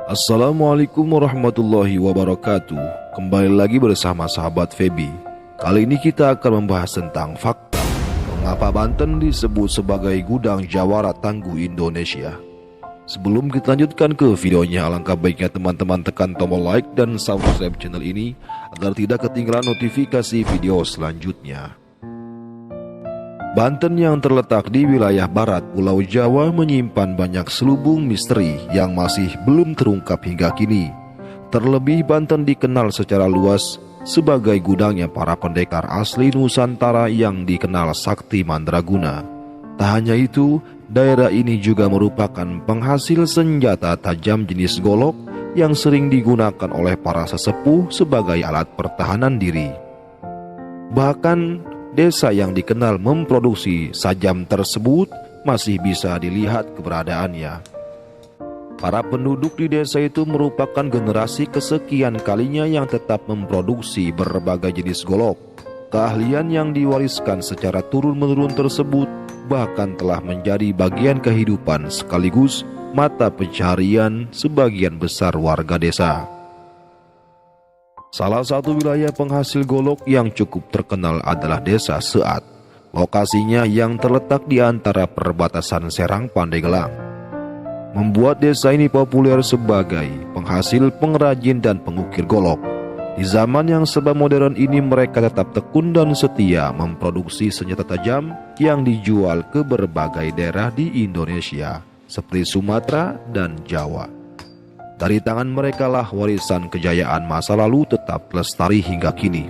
Assalamualaikum warahmatullahi wabarakatuh. Kembali lagi bersama sahabat Febi. Kali ini kita akan membahas tentang fakta mengapa Banten disebut sebagai gudang jawara tangguh Indonesia. Sebelum kita lanjutkan ke videonya, alangkah baiknya teman-teman tekan tombol like dan subscribe channel ini agar tidak ketinggalan notifikasi video selanjutnya. Banten yang terletak di wilayah barat Pulau Jawa menyimpan banyak selubung misteri yang masih belum terungkap hingga kini. Terlebih Banten dikenal secara luas sebagai gudangnya para pendekar asli Nusantara yang dikenal sakti mandraguna. Tak hanya itu, daerah ini juga merupakan penghasil senjata tajam jenis golok yang sering digunakan oleh para sesepuh sebagai alat pertahanan diri. Bahkan desa yang dikenal memproduksi sajam tersebut masih bisa dilihat keberadaannya. Para penduduk di desa itu merupakan generasi kesekian kalinya yang tetap memproduksi berbagai jenis golok. Keahlian yang diwariskan secara turun-menurun tersebut bahkan telah menjadi bagian kehidupan sekaligus mata pencaharian sebagian besar warga desa. Salah satu wilayah penghasil golok yang cukup terkenal adalah Desa Seat. Lokasinya yang terletak di antara perbatasan Serang Pandeglang membuat desa ini populer sebagai penghasil, pengrajin, dan pengukir golok. Di zaman yang serba modern ini mereka tetap tekun dan setia memproduksi senjata tajam yang dijual ke berbagai daerah di Indonesia seperti Sumatera dan Jawa. Dari tangan mereka lah warisan kejayaan masa lalu tetap lestari hingga kini.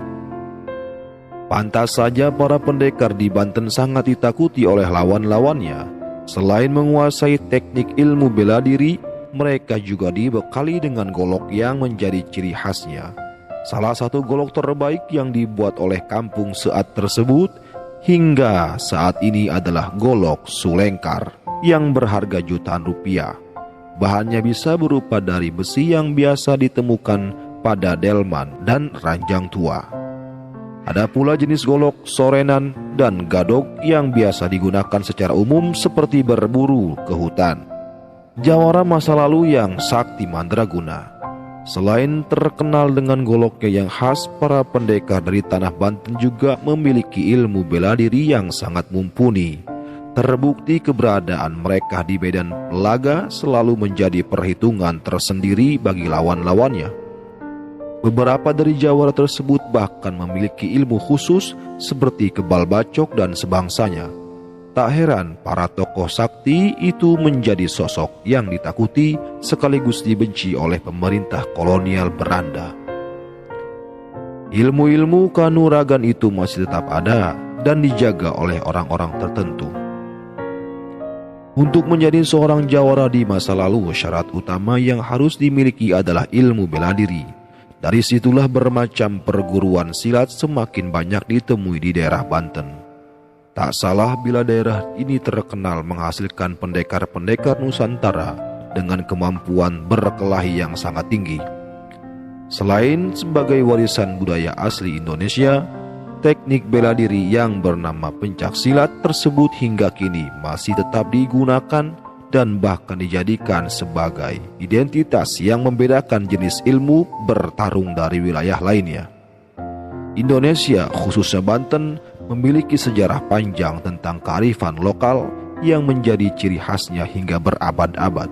Pantas saja para pendekar di Banten sangat ditakuti oleh lawan-lawannya. Selain menguasai teknik ilmu bela diri, mereka juga dibekali dengan golok yang menjadi ciri khasnya. Salah satu golok terbaik yang dibuat oleh kampung Seat tersebut hingga saat ini adalah golok Sulengkar yang berharga jutaan rupiah. Bahannya bisa berupa dari besi yang biasa ditemukan pada delman dan ranjang tua. Ada pula jenis golok sorenan dan gadok yang biasa digunakan secara umum seperti berburu ke hutan. Jawara masa lalu yang sakti mandraguna. Selain terkenal dengan goloknya yang khas, para pendekar dari tanah Banten juga memiliki ilmu bela diri yang sangat mumpuni. Terbukti keberadaan mereka di medan laga selalu menjadi perhitungan tersendiri bagi lawan-lawannya. Beberapa dari jawara tersebut bahkan memiliki ilmu khusus seperti kebal bacok dan sebangsanya. Tak heran para tokoh sakti itu menjadi sosok yang ditakuti sekaligus dibenci oleh pemerintah kolonial Belanda. Ilmu-ilmu kanuragan itu masih tetap ada dan dijaga oleh orang-orang tertentu. Untuk menjadi seorang jawara di masa lalu, syarat utama yang harus dimiliki adalah ilmu bela diri. Dari situlah bermacam perguruan silat semakin banyak ditemui di daerah Banten. Tak salah bila daerah ini terkenal menghasilkan pendekar-pendekar Nusantara dengan kemampuan berkelahi yang sangat tinggi. Selain sebagai warisan budaya asli Indonesia, teknik bela diri yang bernama pencak silat tersebut hingga kini masih tetap digunakan dan bahkan dijadikan sebagai identitas yang membedakan jenis ilmu bertarung dari wilayah lainnya. Indonesia, khususnya Banten, memiliki sejarah panjang tentang kearifan lokal yang menjadi ciri khasnya hingga berabad-abad.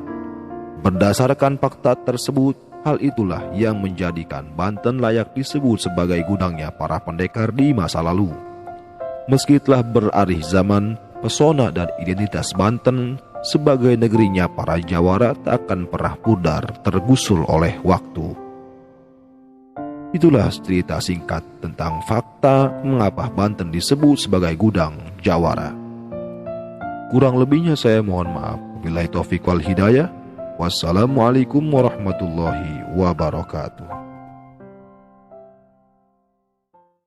Berdasarkan fakta tersebut, hal itulah yang menjadikan Banten layak disebut sebagai gudangnya para pendekar di masa lalu. Meski telah beralih zaman, pesona dan identitas Banten sebagai negerinya para jawara tak akan pernah pudar tergusul oleh waktu. Itulah cerita singkat tentang fakta mengapa Banten disebut sebagai gudang jawara. Kurang lebihnya saya mohon maaf. Wabillahi taufiq wal hidayah. Wassalamualaikum warahmatullahi wabarakatuh.